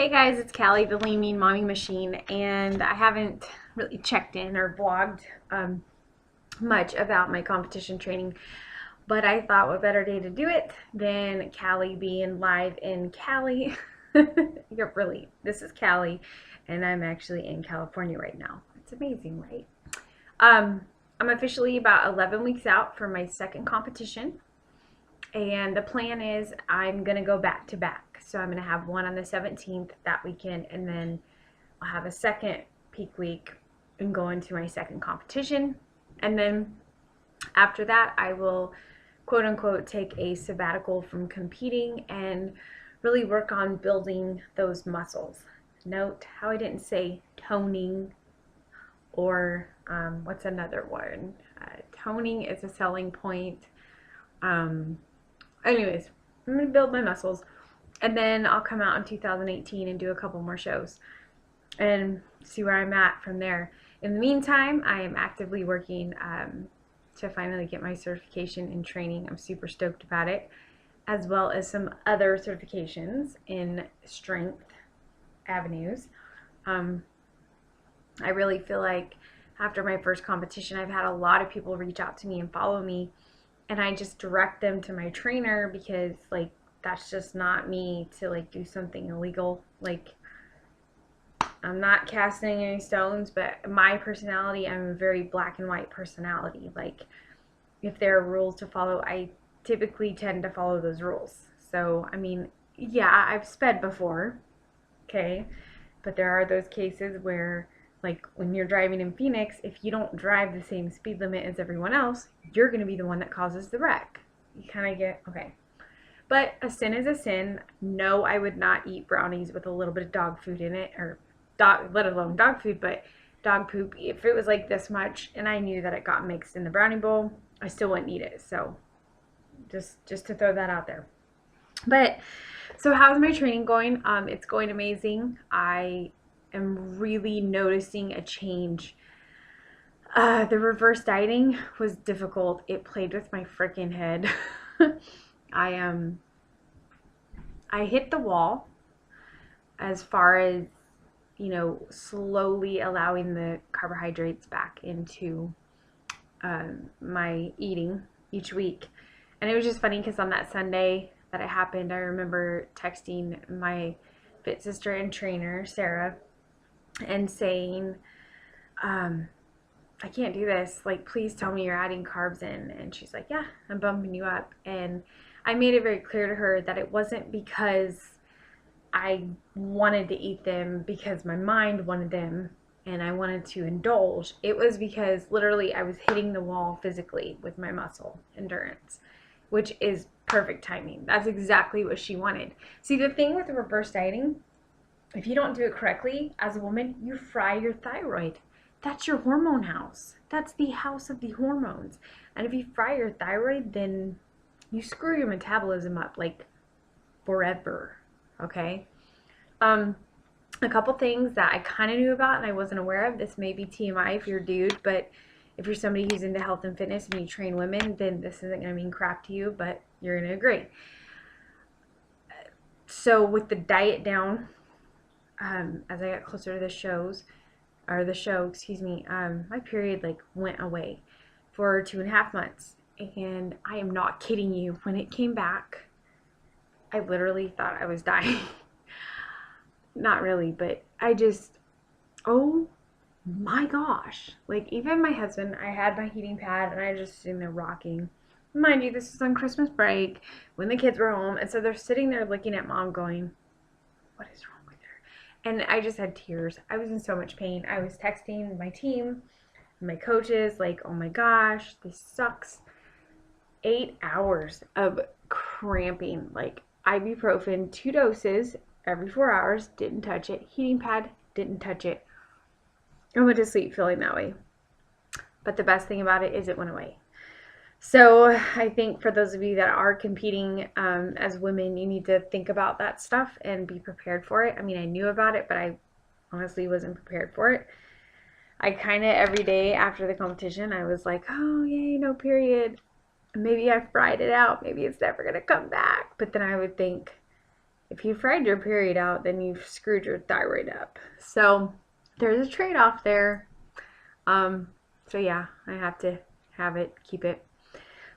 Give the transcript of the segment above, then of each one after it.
Hey guys, it's Callie, the Lean Mean Mommy Machine, and I haven't really checked in or vlogged much about my competition training, but I thought what better day to do it than Callie being live in Cali. Really, this is Cali, and I'm actually in California right now. It's amazing, right? I'm officially about 11 weeks out for my second competition. And the plan is I'm going to go back to back. So I'm going to have one on the 17th that weekend, and then I'll have a second peak week and go into my second competition. And then after that, I will quote unquote take a sabbatical from competing and really work on building those muscles. Note how I didn't say toning or what's another one? Toning is a selling point. Anyways, I'm going to build my muscles, and then I'll come out in 2018 and do a couple more shows and see where I'm at from there. In the meantime, I am actively working to finally get my certification in training. I'm super stoked about it, as well as some other certifications in strength avenues. I really feel like after my first competition, I've had a lot of people reach out to me and follow me, and I just direct them to my trainer because like that's just not me to like do something illegal. Like, I'm not casting any stones, but my personality, I'm a very black and white personality. Like, if there are rules to follow, I typically tend to follow those rules. So I mean, yeah, I've sped before, okay, but there are those cases where, like when you're driving in Phoenix, if you don't drive the same speed limit as everyone else, you're going to be the one that causes the wreck. You kind of get, okay. But a sin is a sin. No, I would not eat brownies with a little bit of dog food in it, or dog, let alone dog food, but dog poop. If it was like this much and I knew that it got mixed in the brownie bowl, I still wouldn't eat it. So just to throw that out there. But so how's my training going? It's going amazing. I am really noticing a change. The reverse dieting was difficult. It played with my freaking head. I I hit the wall as far as, slowly allowing the carbohydrates back into my eating each week. And it was just funny because on that Sunday that it happened, I remember texting my fit sister and trainer, Sarah, and saying, I can't do this. Like, please tell me you're adding carbs in. And she's like, yeah, I'm bumping you up. And I made it very clear to her that it wasn't because I wanted to eat them because my mind wanted them and I wanted to indulge. It was because literally I was hitting the wall physically with my muscle endurance, which is perfect timing. That's exactly what she wanted. See, the thing with reverse dieting, if you don't do it correctly as a woman, you fry your thyroid. That's your hormone house. That's the house of the hormones. And if you fry your thyroid, then you screw your metabolism up like forever. Okay? A couple things that I kind of knew about and I wasn't aware of. This may be TMI if you're a dude, but if you're somebody who's into health and fitness and you train women, then this isn't going to mean crap to you, but you're going to agree. So with the diet down, as I got closer to the show, excuse me, my period like went away for 2.5 months. And I am not kidding you. When it came back, I literally thought I was dying. Not really, but oh my gosh. Like, even my husband, I had my heating pad and I just sitting there rocking. Mind you, this is on Christmas break when the kids were home. And so they're sitting there looking at mom going, what is wrong with her? And I just had tears. I was in so much pain. I was texting my team, my coaches, like, oh my gosh, this sucks. 8 hours of cramping, like ibuprofen, 2 doses every 4 hours, didn't touch it. Heating pad, didn't touch it. I went to sleep feeling that way. But the best thing about it is it went away. So I think for those of you that are competing as women, you need to think about that stuff and be prepared for it. I mean, I knew about it, but I honestly wasn't prepared for it. I kind of every day after the competition, I was like, oh, yay, no period. Maybe I fried it out. Maybe it's never going to come back. But then I would think, if you fried your period out, then you've screwed your thyroid up. So there's a trade-off there. So yeah, I have to have it, keep it.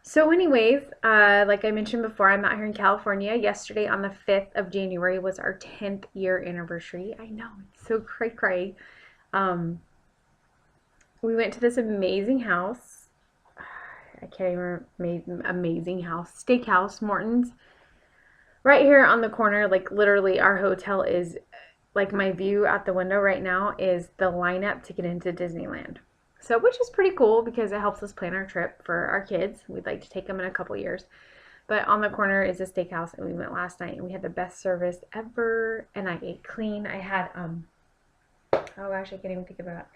So anyways, like I mentioned before, I'm out here in California. Yesterday on the 5th of January was our 10th year anniversary. I know, it's so cray-cray. We went to this amazing house. I can't even remember, amazing house, steakhouse, Morton's. Right here on the corner, like literally our hotel is, like my view out the window right now is the lineup to get into Disneyland. So, which is pretty cool because it helps us plan our trip for our kids. We'd like to take them in a couple years. But on the corner is a steakhouse, and we went last night, and we had the best service ever, and I ate clean. I had, oh gosh, I can't even think about it.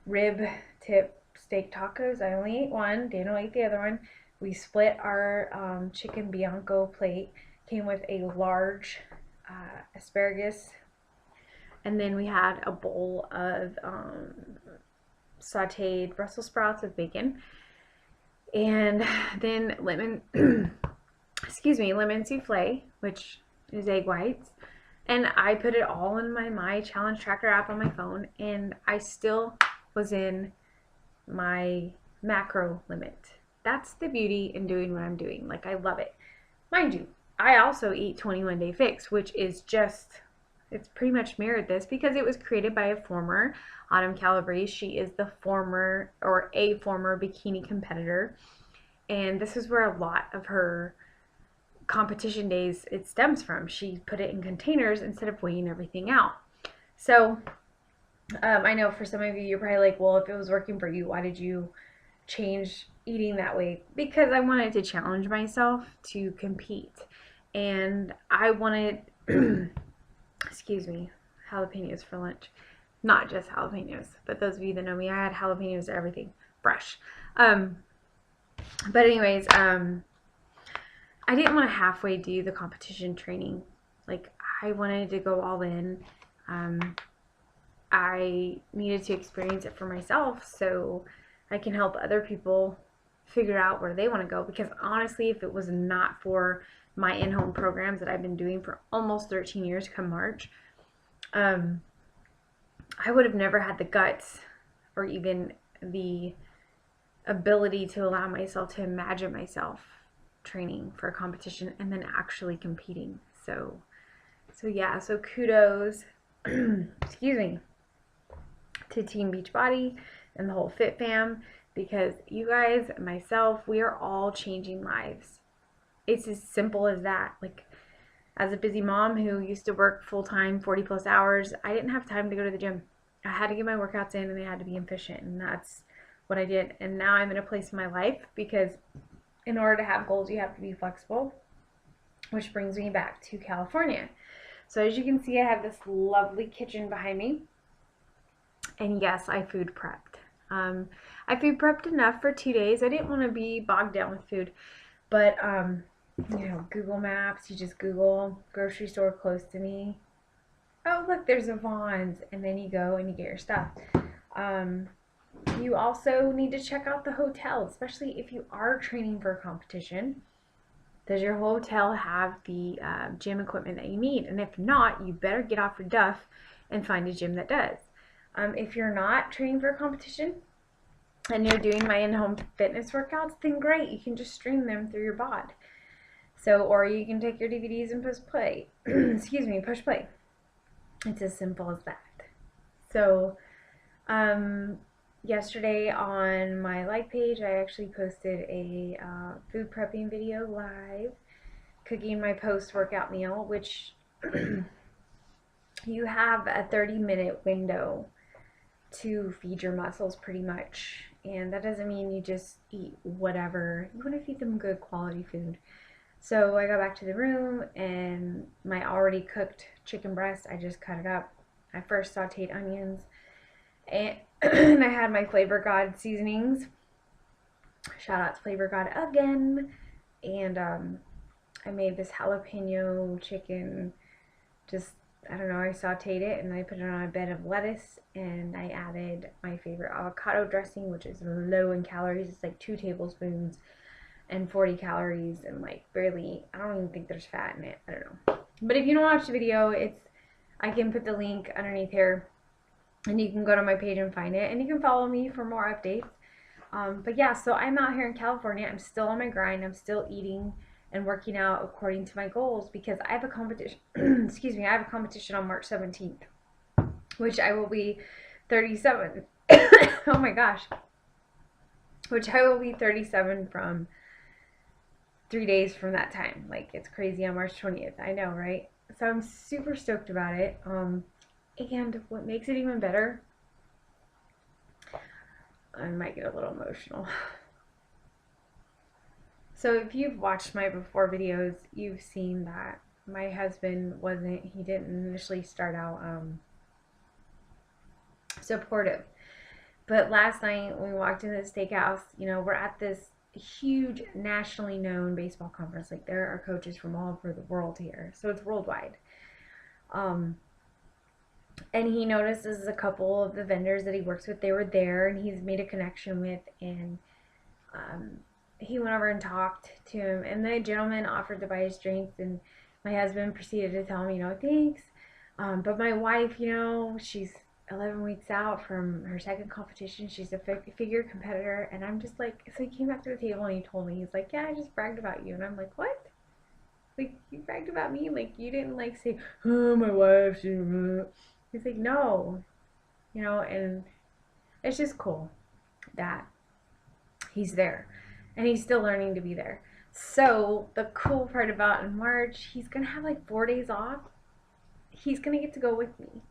Rib tip steak tacos. I only ate one. Daniel ate the other one. We split our chicken Bianco plate. Came with a large asparagus, and then we had a bowl of sauteed Brussels sprouts with bacon, and then lemon lemon souffle, which is egg whites. And I put it all in my challenge tracker app on my phone, and I still was in my macro limit. That's the beauty in doing what I'm doing. Like, I love it. Mind you, I also eat 21 Day Fix, which is just, it's pretty much mirrored this because it was created by a former Autumn Calabrese. She is the former, or a former bikini competitor. And this is where a lot of her competition days, it stems from. She put it in containers instead of weighing everything out. So I know for some of you, you're probably like, well, if it was working for you, why did you change eating that way? Because I wanted to challenge myself to compete. And I wanted, excuse me, jalapenos for lunch. Not just jalapenos, but those of you that know me, I had jalapenos to everything, fresh. But anyways, I didn't want to halfway do the competition training. Like, I wanted to go all in. I needed to experience it for myself so I can help other people figure out where they want to go. Because honestly, if it was not for my in-home programs that I've been doing for almost 13 years come March, I would have never had the guts or even the ability to allow myself to imagine myself training for a competition and then actually competing. So yeah, so kudos, excuse me, to Team Beachbody and the whole Fit Fam, because you guys, myself, we are all changing lives. It's as simple as that. Like, as a busy mom who used to work full-time 40+ hours, I didn't have time to go to the gym. I had to get my workouts in, and they had to be efficient, and that's what I did. And now I'm in a place in my life because in order to have goals, you have to be flexible, which brings me back to California. So as you can see, I have this lovely kitchen behind me. And yes, I food prepped. I food prepped enough for 2 days. I didn't want to be bogged down with food, but you know, Google Maps, you just Google grocery store close to me. Oh, look, there's a Vons, and then you go and you get your stuff. You also need to check out the hotel, especially if you are training for a competition. Does your hotel have the gym equipment that you need? And if not, you better get off your duff and find a gym that does. If you're not training for a competition and you're doing my in-home fitness workouts, then great, you can just stream them through your bod. So, or you can take your DVDs and push play. Excuse me, push play. It's as simple as that. So, yesterday on my like page, I actually posted a food prepping video live, cooking my post-workout meal, which you have a 30-minute window to feed your muscles pretty much. And that doesn't mean you just eat whatever. You want to feed them good quality food. So I got back to the room, and my already cooked chicken breast, I just cut it up. I first sauteed onions, and I had my Flavor God seasonings. Shout out to Flavor God again. And I made this jalapeno chicken, just, I don't know, I sauteed it and I put it on a bed of lettuce, and I added my favorite avocado dressing, which is low in calories. It's like 2 tablespoons and 40 calories, and like barely, I don't even think there's fat in it. I don't know. But if you don't watch the video, I can put the link underneath here, and you can go to my page and find it, and you can follow me for more updates. But yeah, so I'm out here in California. I'm still on my grind. I'm still eating and working out according to my goals because I have a competition. Excuse me, I have a competition on March 17th, which I will be 37. Oh my gosh. Which I will be 37 from 3 days from that time. Like, it's crazy on March 20th. I know, right? So I'm super stoked about it. And what makes it even better, I might get a little emotional. So if you've watched my before videos, you've seen that my husband he didn't initially start out supportive. But last night when we walked into the steakhouse, we're at this huge nationally known baseball conference. Like, there are coaches from all over the world here. So it's worldwide. And he notices a couple of the vendors that he works with, they were there, and he's made a connection with, and he went over and talked to him, and the gentleman offered to buy his drinks, and my husband proceeded to tell him, thanks. But my wife, she's 11 weeks out from her second competition. She's a figure competitor, and I'm just like, so he came back to the table and he told me, he's like, yeah, I just bragged about you, and I'm like, what? Like, you bragged about me? Like, you didn't like say, oh, my wife, he's like, no, and it's just cool that he's there, and he's still learning to be there. So the cool part about in March, he's gonna have like 4 days off. He's gonna get to go with me.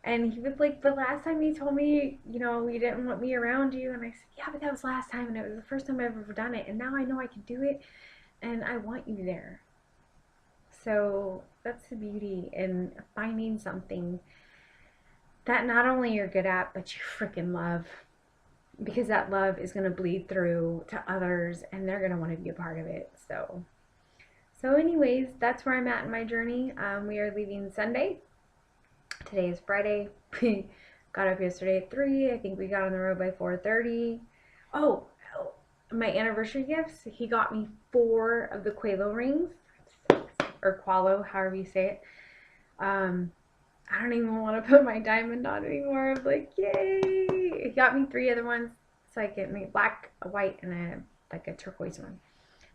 And he was like, the last time you told me, you didn't want me around you. And I said, yeah, but that was last time, and it was the first time I've ever done it. And now I know I can do it, and I want you there. So that's the beauty in finding something that not only you're good at, but you freaking love. Because that love is going to bleed through to others, and they're going to want to be a part of it. So anyways, that's where I'm at in my journey. We are leaving Sunday. Today is Friday. We got up yesterday at 3. I think we got on the road by 4:30. Oh, my anniversary gifts. He got me 4 of the Qualo rings, or Qualo, however you say it. I don't even want to put my diamond on anymore. I'm like, yay! He got me 3 other ones, so I get me black, a white, and a turquoise one.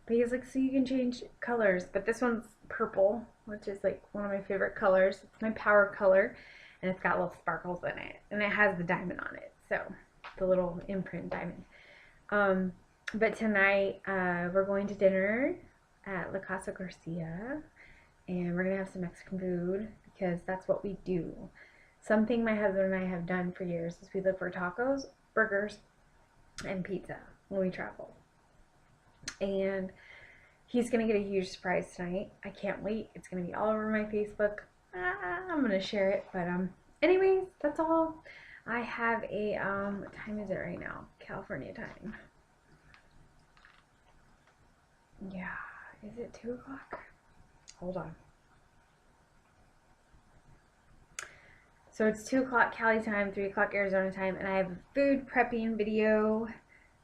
But he's like, so you can change colors. But this one's purple, which is like one of my favorite colors. It's my power color, and it's got little sparkles in it, and it has the diamond on it. So the little imprint diamond. But tonight we're going to dinner at La Casa Garcia, and we're gonna have some Mexican food because that's what we do. Something my husband and I have done for years is we live for tacos, burgers, and pizza when we travel. And he's going to get a huge surprise tonight. I can't wait. It's going to be all over my Facebook. I'm going to share it. But anyways, that's all. I have a, what time is it right now? California time. Yeah. Is it 2 o'clock? Hold on. So it's 2 o'clock Cali time, 3 o'clock Arizona time, and I have a food prepping video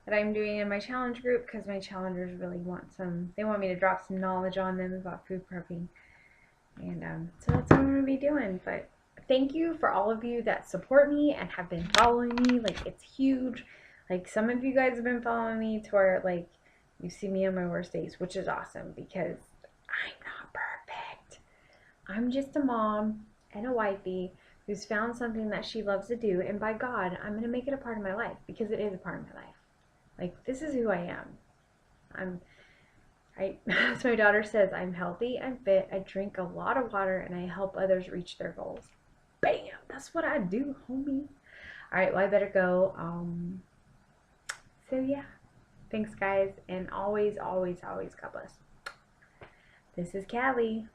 that I'm doing in my challenge group because my challengers really they want me to drop some knowledge on them about food prepping. And so that's what I'm going to be doing. But thank you for all of you that support me and have been following me. Like, it's huge. Like, some of you guys have been following me to where, like, you see me on my worst days, which is awesome because I'm not perfect. I'm just a mom and a wifey who's found something that she loves to do, and by God, I'm going to make it a part of my life because it is a part of my life. Like, this is who I am. As my daughter says, I'm healthy, I'm fit, I drink a lot of water, and I help others reach their goals. Bam! That's what I do, homie. Alright, well, I better go. So yeah. Thanks, guys, and always, always, always God bless. This is Callie,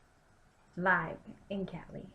live in Cali.